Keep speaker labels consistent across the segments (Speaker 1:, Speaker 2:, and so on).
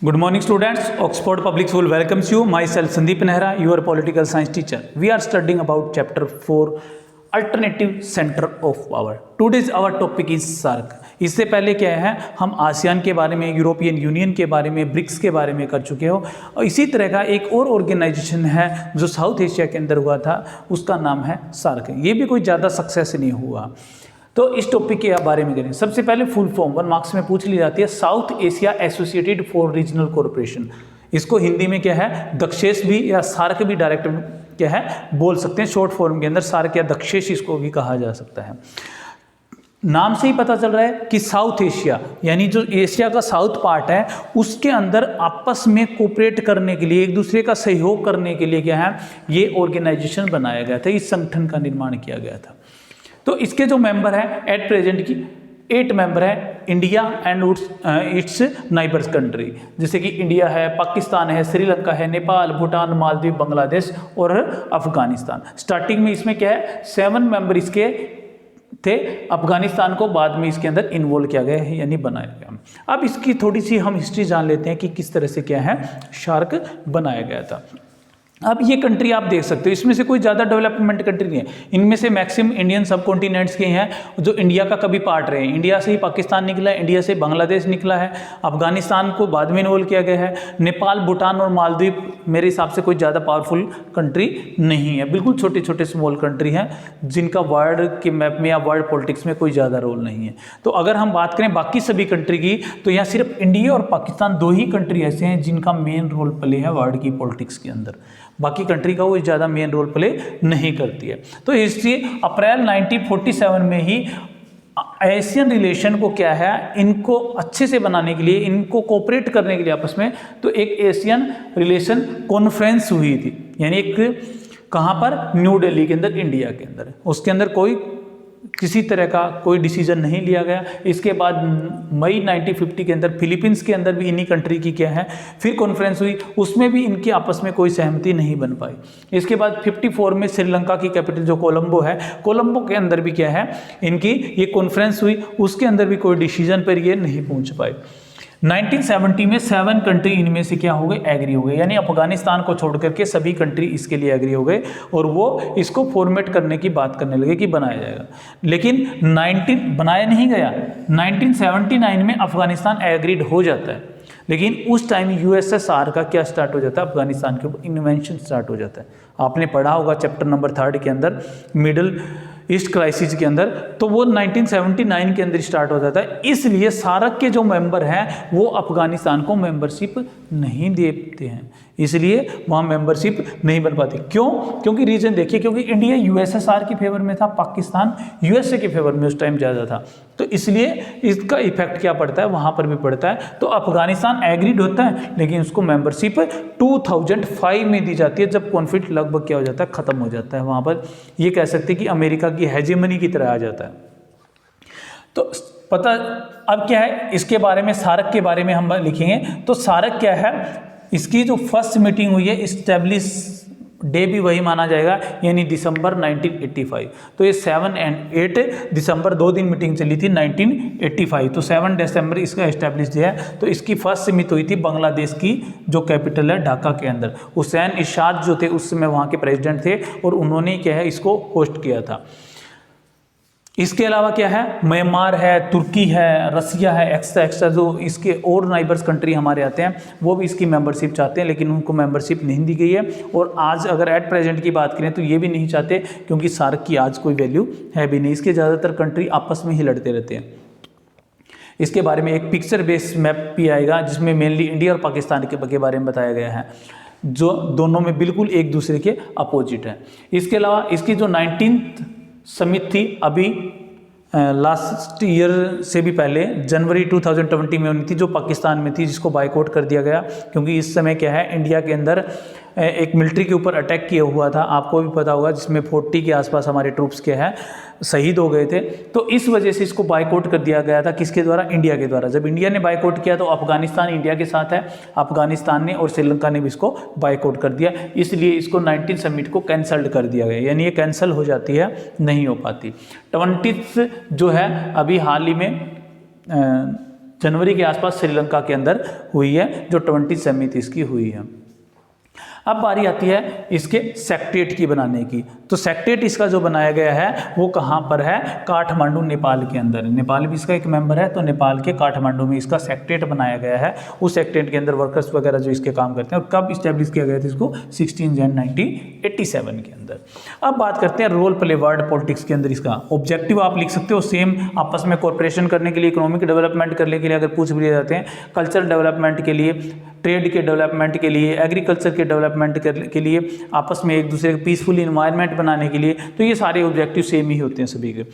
Speaker 1: Good morning, students. Oxford Public School welcomes you. Myself, Sandeep Nehra, your political science teacher. We are studying about chapter 4, Alternative Center of Power. Today's our topic is SAARC. इससे पहले क्या है, हम ASEAN के बारे में, European union के बारे में, ब्रिक्स के बारे में कर चुके हो। और इसी तरह का एक और ऑर्गेनाइजेशन है जो साउथ एशिया के अंदर हुआ था, उसका नाम है SAARC। ये भी कोई ज़्यादा सक्सेस नहीं हुआ। तो इस टॉपिक के बारे में करें। सबसे पहले फुल फॉर्म 1 मार्क्स में पूछ ली जाती है, south Asia associated for regional cooperation. इसको हिंदी में क्या है, दक्षेश भी या सार्क भी डायरेक्ट क्या है बोल सकते हैं। शॉर्ट फॉर्म के अंदर सार्क या दक्षेश इसको भी कहा जा सकता है। नाम से ही पता चल रहा है कि साउथ एशिया यानी जो एशिया का साउथ पार्ट है, उसके अंदर आपस में कोऑपरेट करने के लिए, एक दूसरे का सहयोग करने के लिए क्या है, ये ऑर्गेनाइजेशन बनाया गया था, इस संगठन का निर्माण किया गया था। तो इसके जो मेंबर हैं एट प्रेजेंट की 8 मेंबर है, India and it's neighbours country, जैसे कि इंडिया है, पाकिस्तान है, श्रीलंका है, नेपाल, भूटान, मालदीव, बांग्लादेश और अफगानिस्तान। स्टार्टिंग में इसमें क्या है 7 मेंबर इसके थे। अफगानिस्तान को बाद में इसके अंदर इन्वॉल्व किया गया है यानी बनाया गया। अब इसकी थोड़ी सी हम हिस्ट्री जान लेते हैं कि किस तरह से क्या है SAARC बनाया गया था। अब ये कंट्री आप देख सकते हो, इसमें से कोई ज़्यादा डेवलपमेंट कंट्री नहीं है। इनमें से मैक्सिमम इंडियन सब कॉन्टिनेंट्स के हैं जो इंडिया का कभी पार्ट रहे हैं। इंडिया से ही पाकिस्तान निकला है, इंडिया से बांग्लादेश निकला है, अफगानिस्तान को बाद में इन्वॉल्व किया गया है। नेपाल, भूटान और मालदीव मेरे हिसाब से कोई ज़्यादा पावरफुल कंट्री नहीं है, बिल्कुल छोटे छोटे स्मॉल कंट्री हैं जिनका वर्ल्ड के मैप में या वर्ल्ड पॉलिटिक्स में कोई ज़्यादा रोल नहीं है। तो अगर हम बात करें बाकी सभी कंट्री की, तो यहाँ सिर्फ इंडिया और पाकिस्तान 2 ही कंट्री ऐसे हैं जिनका मेन रोल प्ले है वर्ल्ड की पॉलिटिक्स के अंदर। बाकी कंट्री का वो ज़्यादा मेन रोल प्ले नहीं करती है। तो हिस्ट्री अप्रैल 1947 में ही एशियन रिलेशन को क्या है, इनको अच्छे से बनाने के लिए, इनको कोऑपरेट करने के लिए आपस में, तो एक एशियन रिलेशन कॉन्फ्रेंस हुई थी। यानी एक कहाँ पर, न्यू दिल्ली के अंदर, इंडिया के अंदर। उसके अंदर कोई किसी तरह का कोई डिसीजन नहीं लिया गया। इसके बाद मई 1950 के अंदर फिलीपींस के अंदर भी इन्हीं कंट्री की क्या है फिर कॉन्फ्रेंस हुई, उसमें भी इनकी आपस में कोई सहमति नहीं बन पाई। इसके बाद 54 में श्रीलंका की कैपिटल जो कोलंबो है, कोलंबो के अंदर भी क्या है इनकी ये कॉन्फ्रेंस हुई, उसके अंदर भी कोई डिसीजन पर ये नहीं पहुंच पाए। 1970 में 7 कंट्री इनमें से क्या हो गए, एग्री हो गए। यानी अफगानिस्तान को छोड़ करके सभी कंट्री इसके लिए एग्री हो गए और वो इसको फॉर्मेट करने की बात करने लगे कि बनाया जाएगा। लेकिन बनाया नहीं गया। 1979 में अफगानिस्तान एग्रीड हो जाता है, लेकिन उस टाइम USSR का क्या स्टार्ट हो जाता है, अफगानिस्तान के ऊपर इन्वेंशन स्टार्ट हो जाता है। आपने पढ़ा होगा चैप्टर नंबर 3 के अंदर, मिडल ईस्ट क्राइसिस के अंदर, तो वो 1979 के अंदर स्टार्ट हो जाता है। इसलिए SAARC के जो मेंबर हैं वो अफगानिस्तान को मेंबरशिप नहीं देते हैं, इसलिए वहाँ मेंबरशिप नहीं बन पाती। क्यों? क्योंकि रीजन देखिए, क्योंकि इंडिया USSR के फेवर में था, पाकिस्तान USA के फेवर में उस टाइम ज़्यादा था। तो इसलिए इसका इफेक्ट क्या पड़ता है, वहाँ पर भी पड़ता है। तो अफगानिस्तान एग्रीड होता है, लेकिन उसको मेंबरशिप 2005 में दी जाती है, जब कॉन्फ्लिक्ट लगभग क्या हो जाता है, ख़त्म हो जाता है। वहाँ पर ये कह सकते हैं कि अमेरिका की हेजेमनी की तरह आ जाता है। तो पता अब क्या है इसके बारे में, SAARC के बारे में हम लिखेंगे। तो SAARC क्या है, इसकी जो फर्स्ट मीटिंग हुई है, इस्टेब्लिश डे भी वही माना जाएगा, यानी दिसंबर 1985। तो ये 7 और 8 दिसंबर 2 दिन मीटिंग चली थी 1985। तो 7 दिसंबर इसका एस्टेब्लिश डे है। तो इसकी फर्स्ट समिट हुई थी बांग्लादेश की जो कैपिटल है ढाका के अंदर। हुसैन इरशाद जो थे उस समय वहाँ के प्रेसिडेंट थे और उन्होंने क्या है इसको होस्ट किया था। इसके अलावा क्या है, म्यांमार है, तुर्की है, रसिया है, एक्स्ट्रा जो इसके और नाइबर्स कंट्री हमारे आते हैं, वो भी इसकी मेंबरशिप चाहते हैं, लेकिन उनको मेंबरशिप नहीं दी गई है। और आज अगर एट प्रेजेंट की बात करें तो ये भी नहीं चाहते, क्योंकि SAARC की आज कोई वैल्यू है भी नहीं। इसके ज़्यादातर कंट्री आपस में ही लड़ते रहते हैं। इसके बारे में एक पिक्चर बेस्ड मैप भी आएगा, जिसमें मेनली इंडिया और पाकिस्तान के बारे में बताया गया है, जो दोनों में बिल्कुल एक दूसरे के अपोजिट है। इसके अलावा इसकी जो 19th समिट थी, अभी लास्ट ईयर से भी पहले जनवरी 2020 में होनी थी, जो पाकिस्तान में थी, जिसको बायकॉट कर दिया गया, क्योंकि इस समय क्या है इंडिया के अंदर एक मिलिट्री के ऊपर अटैक किया हुआ था, आपको भी पता होगा, जिसमें 40 के आसपास हमारे ट्रूप्स के हैं शहीद हो गए थे। तो इस वजह से इसको बायकॉट कर दिया गया था, किसके द्वारा, इंडिया के द्वारा। जब इंडिया ने बायकॉट किया तो अफगानिस्तान इंडिया के साथ है, अफगानिस्तान ने और श्रीलंका ने भी इसको बायकॉट कर दिया, इसलिए इसको 19 समिट को कैंसल्ड कर दिया गया, यानी ये कैंसिल हो जाती है, नहीं हो पाती। 20 जो है अभी हाल ही में जनवरी के आसपास श्रीलंका के अंदर हुई है, जो 2037 की हुई है। अब बारी आती है इसके सेक्रेटेरिएट की बनाने की। तो सेक्रेटेरिएट इसका जो बनाया गया है वो कहाँ पर है? काठमांडू, नेपाल के अंदर। नेपाल भी इसका एक मेंबर है, तो नेपाल के काठमांडू में इसका सेक्रेटेरिएट बनाया गया है। उस सेक्रेटेरिएट के अंदर वर्कर्स वगैरह जो इसके काम करते हैं। और कब इस्टेब्लिश किया गया था इसको? 16 जनवरी 1987 के अंदर। अब बात करते हैं रोल प्ले वर्ल्ड पॉलिटिक्स के अंदर। इसका ऑब्जेक्टिव आप लिख सकते हो सेम, आपस में कोऑपरेशन करने के लिए, इकोनॉमिक डेवलपमेंट करने के लिए अगर पूछ भी जाते हैं, कल्चरल डेवलपमेंट के लिए, ट्रेड के डेवलपमेंट के लिए, एग्रीकल्चर के डेवलपमेंट के लिए, आपस में एक दूसरे के पीसफुल इन्वायरमेंट बनाने के लिए। तो ये सारे ऑब्जेक्टिव सेम ही होते हैं सभी के।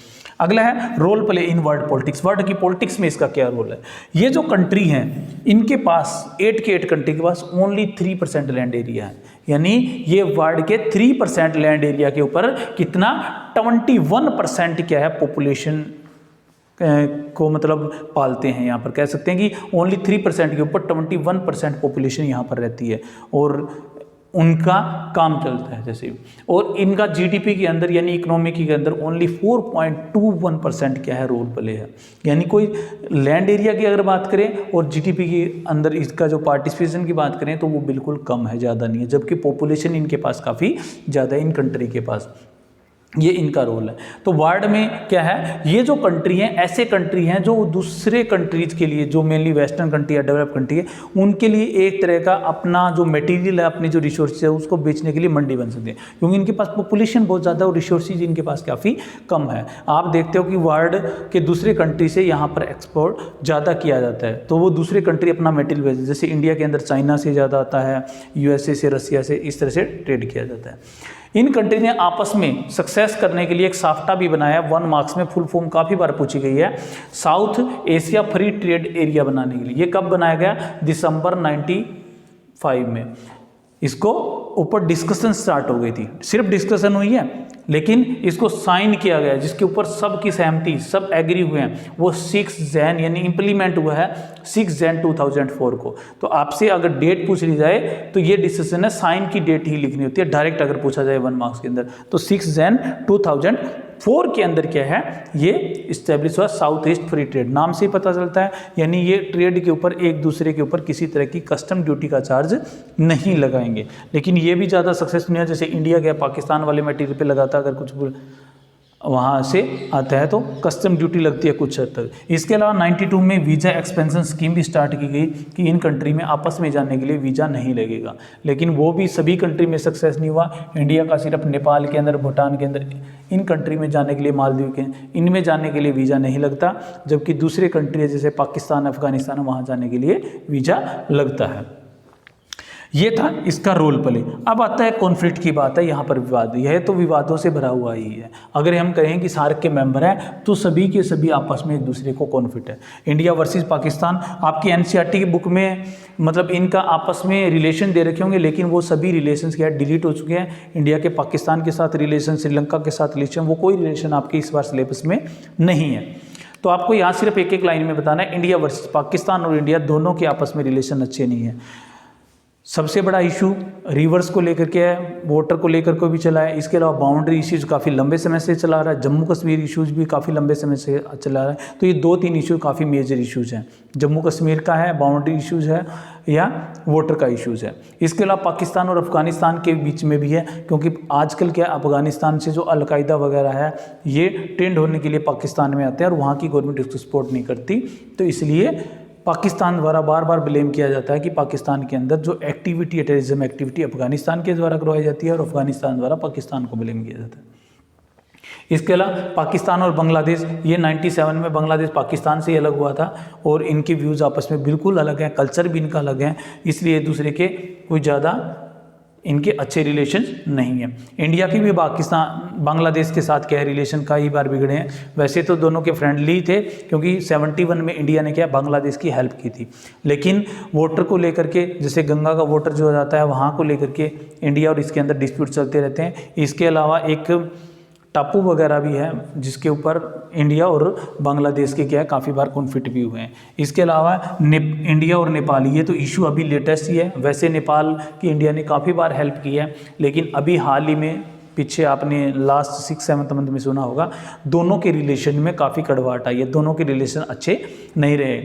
Speaker 1: अगला है role play in world politics. World की पॉलिटिक्स में इसका क्या रोल है? ये जो कंट्री हैं इनके पास 8 के 8 कंट्री के पास ओनली 3% लैंड एरिया है। यानी ये वर्ल्ड के 3% लैंड एरिया के ऊपर कितना 21% क्या है पॉपुलेशन को मतलब पालते हैं। यहाँ पर कह सकते हैं कि ओनली 3% के ऊपर 21% पॉपुलेशन यहाँ पर रहती है और उनका काम चलता है जैसे। और इनका जीडीपी के अंदर यानी इकोनॉमी के अंदर ओनली 4.21% क्या है रोल प्ले है। यानी कोई लैंड एरिया की अगर बात करें और जीडीपी के अंदर इसका जो पार्टिसिपेशन की बात करें तो वो बिल्कुल कम है, ज़्यादा नहीं है। जबकि पॉपुलेशन इनके पास काफ़ी ज़्यादा है इन कंट्री के पास। ये इनका रोल है। तो वर्ल्ड में क्या है, ये जो कंट्री हैं ऐसे कंट्री हैं जो दूसरे कंट्रीज के लिए, जो मेनली वेस्टर्न कंट्री या डेवलप कंट्री है, उनके लिए एक तरह का अपना जो मटेरियल है, अपनी जो रिसोर्सेज है उसको बेचने के लिए मंडी बन सकती है। क्योंकि इनके पास पॉपुलेशन बहुत ज़्यादा और रिसोर्सेज इनके पास काफ़ी कम है। आप देखते हो कि वर्ल्ड के दूसरे कंट्री से यहाँ पर एक्सपोर्ट ज़्यादा किया जाता है, तो वो दूसरे कंट्री अपना मटेरियल बेचते हैं। जैसे इंडिया के अंदर चाइना से ज़्यादा आता है, यूएसए से, रसिया से, इस तरह से ट्रेड किया जाता है। इन कंट्री ने आपस में सक्सेस करने के लिए एक साफ्टा भी बनाया। 1 मार्क्स में फुल फॉर्म काफ़ी बार पूछी गई है। South Asia free trade area बनाने के लिए। ये कब बनाया गया? दिसंबर 95 में। इसको ऊपर डिस्कशन स्टार्ट हो गई थी, सिर्फ डिस्कशन हुई है लेकिन इसको साइन किया गया जिसके ऊपर सबकी सहमति, सब एग्री हुए हैं। वो 6 जैन यानी इम्प्लीमेंट हुआ है 6 जैन 2004 को। तो आपसे अगर डेट पूछ ली जाए तो ये डिसीजन है, साइन की डेट ही लिखनी होती है डायरेक्ट अगर पूछा जाए 1 मार्क्स के अंदर। तो 6 जैन 2004 के अंदर क्या है, ये इस्टेब्लिश हुआ साउथ ईस्ट फ्री ट्रेड। नाम से ही पता चलता है, यानी ये ट्रेड के ऊपर एक दूसरे के ऊपर किसी तरह की कस्टम ड्यूटी का चार्ज नहीं लगाएंगे। लेकिन ये भी ज़्यादा सक्सेस नहीं है। जैसे इंडिया गया पाकिस्तान वाले मटेरियल पे लगाता, अगर कुछ वहाँ से आता है तो कस्टम ड्यूटी लगती है कुछ हद तक। इसके अलावा 92 में वीज़ा एक्सपेंशन स्कीम भी स्टार्ट की गई कि इन कंट्री में आपस में जाने के लिए वीज़ा नहीं लगेगा। लेकिन वो भी सभी कंट्री में सक्सेस नहीं हुआ। इंडिया का सिर्फ नेपाल के अंदर, भूटान के अंदर, इन कंट्री में जाने के लिए, मालदीव के, इनमें जाने के लिए वीज़ा नहीं लगता। जबकि दूसरे कंट्री जैसे पाकिस्तान, अफगानिस्तान, वहाँ जाने के लिए वीज़ा लगता है। ये था इसका रोल प्ले। अब आता है कॉन्फ्लिक्ट की बात है। यहाँ पर विवाद, यह तो विवादों से भरा हुआ ही है। अगर हम कहें कि सार्क के मेंबर हैं तो सभी के सभी आपस में एक दूसरे को कॉन्फ्लिक्ट है। इंडिया वर्सेस पाकिस्तान, आपकी एनसीईआरटी की बुक में मतलब इनका आपस में रिलेशन दे रखे होंगे, लेकिन वो सभी रिलेशंस क्या डिलीट हो चुके हैं। इंडिया के पाकिस्तान के साथ रिलेशन, श्रीलंका के साथ रिलेशन, वो कोई रिलेशन आपके इस बार सिलेबस में नहीं है। तो आपको यहाँ सिर्फ एक एक लाइन में बताना है, इंडिया वर्सेस पाकिस्तान और इंडिया दोनों के आपस में रिलेशन अच्छे नहीं है। सबसे बड़ा इशू रिवर्स को लेकर के है, वाटर को लेकर के भी चला है। इसके अलावा बाउंड्री इश्यूज काफ़ी लंबे समय से चला रहा है। जम्मू कश्मीर इश्यूज भी काफ़ी लंबे समय से चला रहा है। तो ये 2-3 इशू काफ़ी मेजर इश्यूज हैं। जम्मू कश्मीर का है, बाउंड्री इश्यूज है या वाटर का इश्यूज है। इसके अलावा पाकिस्तान और अफगानिस्तान के बीच में भी है, क्योंकि आजकल क्या अफगानिस्तान से जो अलकायदा वगैरह है ये ट्रेंड होने के लिए पाकिस्तान में आते हैं और वहाँ की गवर्नमेंट इसको सपोर्ट नहीं करती। तो इसलिए पाकिस्तान द्वारा बार बार ब्लेम किया जाता है कि पाकिस्तान के अंदर जो एक्टिविटी है, टेररिज्म एक्टिविटी, अफगानिस्तान के द्वारा करवाई जाती है और अफगानिस्तान द्वारा पाकिस्तान को ब्लेम किया जाता है। इसके अलावा पाकिस्तान और बांग्लादेश, ये 97 में बांग्लादेश पाकिस्तान से ही अलग हुआ था और इनके व्यूज़ आपस में बिल्कुल अलग हैं, कल्चर भी इनका अलग है, इसलिए एक दूसरे के कोई ज़्यादा इनके अच्छे रिलेशन नहीं है। इंडिया की भी बांग्लादेश के साथ क्या है रिलेशन कई बार बिगड़े हैं। वैसे तो दोनों के फ्रेंडली थे, क्योंकि 71 में इंडिया ने क्या बांग्लादेश की हेल्प की थी। लेकिन वाटर को लेकर के, जैसे गंगा का वाटर जो जाता है वहाँ को लेकर के इंडिया और इसके अंदर डिस्प्यूट चलते रहते हैं। इसके अलावा एक टापू वगैरह भी है जिसके ऊपर इंडिया और बांग्लादेश के क्या है काफ़ी बार कॉन्फ्लिक्ट भी हुए हैं। इसके अलावा इंडिया और नेपाल, ये तो इशू अभी लेटेस्ट ही है। वैसे नेपाल की इंडिया ने काफ़ी बार हेल्प की है, लेकिन अभी हाल ही में पीछे आपने लास्ट 6-7 मंथ में सुना होगा दोनों के रिलेशन में काफ़ी कड़वाहट आई है, दोनों के रिलेशन अच्छे नहीं रहे।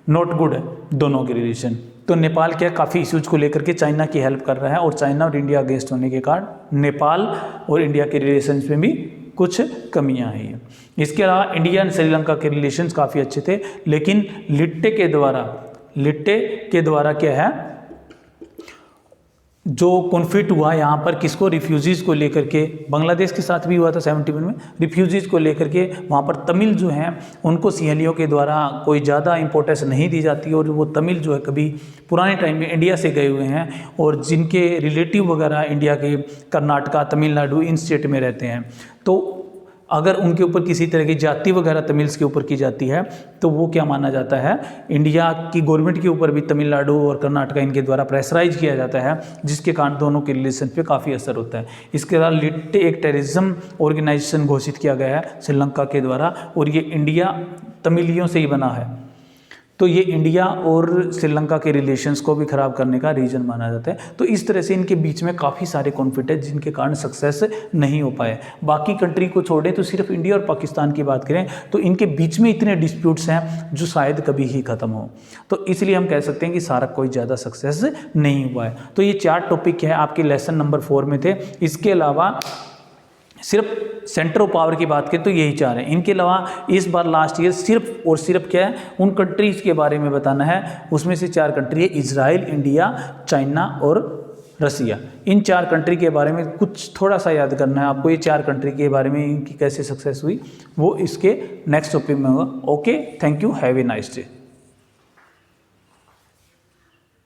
Speaker 1: नॉट गुड है दोनों के रिलेशन। तो नेपाल क्या काफ़ी इश्यूज को लेकर के चाइना की हेल्प कर रहा है, और चाइना और इंडिया अगेंस्ट होने के कारण नेपाल और इंडिया के रिलेशन में भी कुछ कमियां आई हैं। इसके अलावा इंडिया और श्रीलंका के रिलेशंस काफ़ी अच्छे थे, लेकिन लिट्टे के द्वारा क्या है, जो कॉन्फ्लिक्ट हुआ यहाँ पर किसको, रिफ्यूजीज़ को लेकर के, बांग्लादेश के साथ भी हुआ था 71 में, रिफ्यूजीज़ को लेकर के वहाँ पर तमिल जो हैं उनको सिंहलियों के द्वारा कोई ज़्यादा इंपॉर्टेंस नहीं दी जाती, और वो तमिल जो है कभी पुराने टाइम में इंडिया से गए हुए हैं, और जिनके रिलेटिव वगैरह इंडिया के कर्नाटका, तमिलनाडु इन स्टेट में रहते हैं, तो अगर उनके ऊपर किसी तरह की जाति वगैरह तमिल्स के ऊपर की जाती है तो वो क्या माना जाता है, इंडिया की गवर्नमेंट के ऊपर भी तमिलनाडु और कर्नाटका इनके द्वारा प्रेशराइज किया जाता है, जिसके कारण दोनों के रिलेशन पे काफ़ी असर होता है। इसके अलावा लिट्टे एक टेररिज्म ऑर्गेनाइजेशन घोषित किया गया है श्रीलंका के द्वारा, और ये इंडिया तमिलियों से ही बना है, तो ये इंडिया और श्रीलंका के रिलेशंस को भी ख़राब करने का रीज़न माना जाता है। तो इस तरह से इनके बीच में काफ़ी सारे कॉन्फ्लिक्ट है जिनके कारण सक्सेस नहीं हो पाए। बाकी कंट्री को छोड़े तो सिर्फ इंडिया और पाकिस्तान की बात करें तो इनके बीच में इतने डिस्प्यूट्स हैं जो शायद कभी ही ख़त्म हो, तो इसलिए हम कह सकते हैं कि सार्क कोई ज़्यादा सक्सेस नहीं हुआ है। तो ये 4 टॉपिक है आपके लेसन नंबर 4 में थे। इसके अलावा सिर्फ सेंटर ऑफ पावर की बात करें तो यही 4 हैं। इनके अलावा इस बार लास्ट ईयर सिर्फ और सिर्फ क्या है, उन कंट्रीज़ के बारे में बताना है, उसमें से 4 कंट्री है, इजराइल, इंडिया, चाइना और रसिया। इन 4 कंट्री के बारे में कुछ थोड़ा सा याद करना है आपको। ये 4 कंट्री के बारे में इनकी कैसे सक्सेस हुई वो इसके नेक्स्ट टॉपिक में होगा। Okay, thank you, have a nice day.